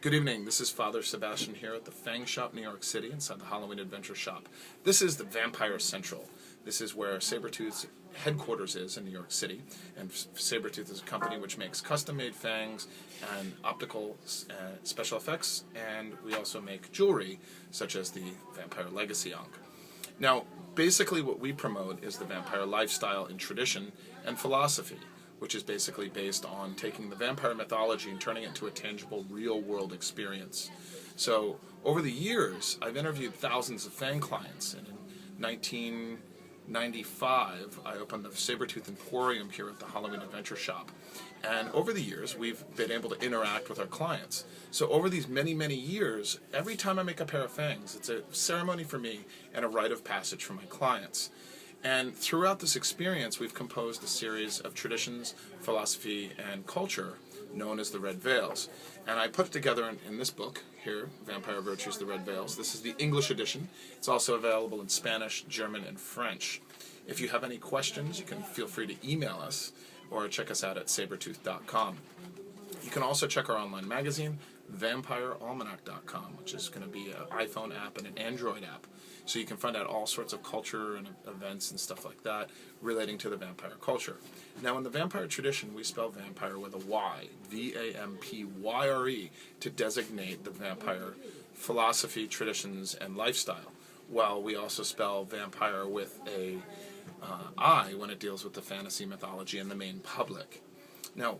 Good evening, this is Father Sebastiaan here at the Fang Shop, New York City, inside the Halloween Adventure Shop. This is the Vampire Central. This is where Sabretooth's headquarters is in New York City, and Sabretooth is a company which makes custom-made fangs and optical special effects, and we also make jewelry, such as the Vampire Legacy Ankh. Now, basically what we promote is the vampire lifestyle in tradition and philosophy, which is basically based on taking the vampire mythology and turning it into a tangible, real-world experience. So, over the years, I've interviewed thousands of Fang clients, and in 1995, I opened the Sabretooth Emporium here at the Halloween Adventure Shop. And over the years, we've been able to interact with our clients. So over these many, many years, every time I make a pair of fangs, it's a ceremony for me and a rite of passage for my clients. And throughout this experience, we've composed a series of traditions, philosophy, and culture known as the Red Veils. And I put it together in this book here, Vampire Virtues, the Red Veils. This is the English edition. It's also available in Spanish, German, and French. If you have any questions, you can feel free to email us or check us out at sabretooth.com. You can also check our online magazine, vampirealmanac.com, which is going to be an iPhone app and an Android app. So you can find out all sorts of culture and events and stuff like that relating to the vampire culture. Now, in the vampire tradition, we spell vampire with a Y, V-A-M-P-Y-R-E, to designate the vampire philosophy, traditions, and lifestyle. While we also spell vampire with a I when it deals with the fantasy mythology and the main public. Now,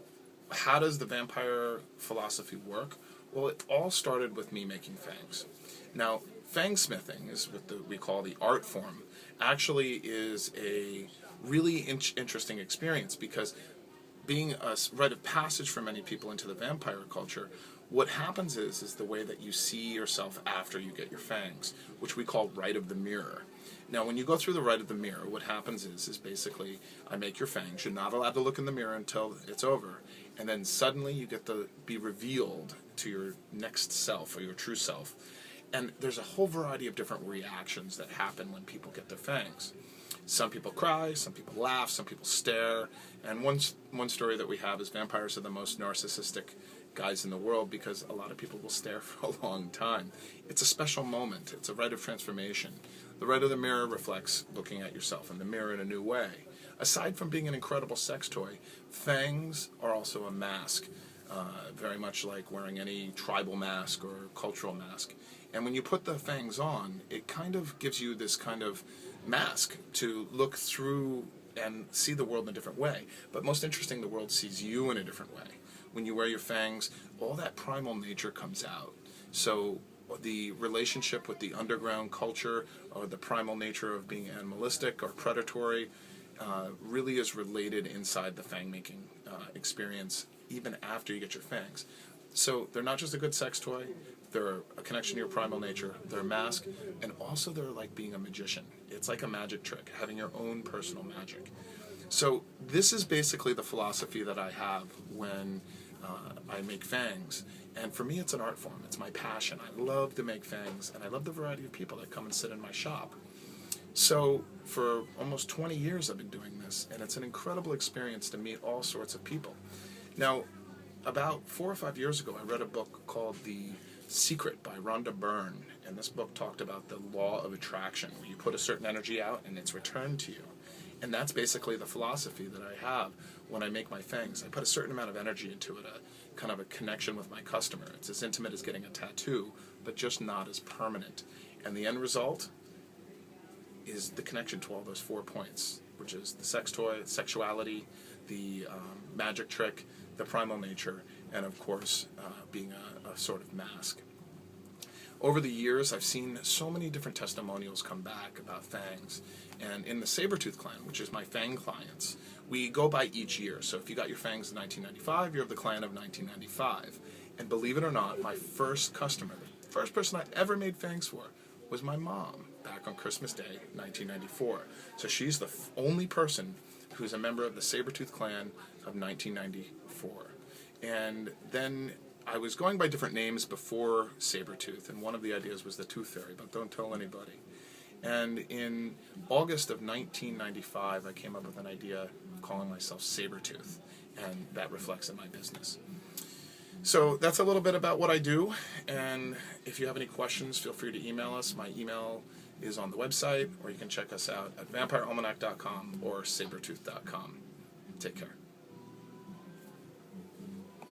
how does the vampire philosophy work? Well, it all started with me making fangs. Now, Fangsmithing is what we call the art form, actually is a really interesting experience, because being a rite of passage for many people into the vampire culture, what happens is the way that you see yourself after you get your fangs, which we call rite of the mirror. Now, when you go through the rite of the mirror, what happens is basically I make your fangs. You're not allowed to look in the mirror until it's over, and then suddenly you get to be revealed to your next self or your true self. And there's a whole variety of different reactions that happen when people get their fangs. Some people cry, some people laugh, some people stare, and one story that we have is vampires are the most narcissistic guys in the world, because a lot of people will stare for a long time. It's a special moment. It's a rite of transformation. The rite of the mirror reflects looking at yourself in the mirror in a new way. Aside from being an incredible sex toy, fangs are also a mask, very much like wearing any tribal mask or cultural mask. And when you put the fangs on, it kind of gives you this kind of mask to look through and see the world in a different way. But most interesting, the world sees you in a different way. When you wear your fangs, all that primal nature comes out. So the relationship with the underground culture, or the primal nature of being animalistic or predatory, really is related inside the fang-making experience, even after you get your fangs. So they're not just a good sex toy, they're a connection to your primal nature, they're a mask, and also they're like being a magician. It's like a magic trick, having your own personal magic. So this is basically the philosophy that I have when I make fangs. And for me, it's an art form. It's my passion. I love to make fangs, and I love the variety of people that come and sit in my shop. So for almost 20 years I've been doing this, and it's an incredible experience to meet all sorts of people. Now, about 4 or 5 years ago, I read a book called The Secret by Rhonda Byrne, and this book talked about the law of attraction, where you put a certain energy out and it's returned to you. And that's basically the philosophy that I have when I make my fangs. I put a certain amount of energy into it, a kind of a connection with my customer. It's as intimate as getting a tattoo, but just not as permanent. And the end result is the connection to all those 4 points, which is the sex toy, sexuality, the magic trick, the primal nature, and of course being a sort of mask. Over the years, I've seen so many different testimonials come back about fangs. And in the Sabretooth clan, which is my fang clients, we go by each year. So if you got your fangs in 1995, you're of the clan of 1995. And believe it or not, my first customer, the first person I ever made fangs for, was my mom back on Christmas Day, 1994. So she's the only person who's a member of the Sabretooth clan of 1994. And then I was going by different names before Sabretooth, and one of the ideas was the Tooth Fairy, but don't tell anybody. And in August of 1995, I came up with an idea of calling myself Sabretooth, and that reflects in my business. So that's a little bit about what I do, and if you have any questions, feel free to email us. My email is on the website, or you can check us out at vampirealmanac.com or sabertooth.com. Take care.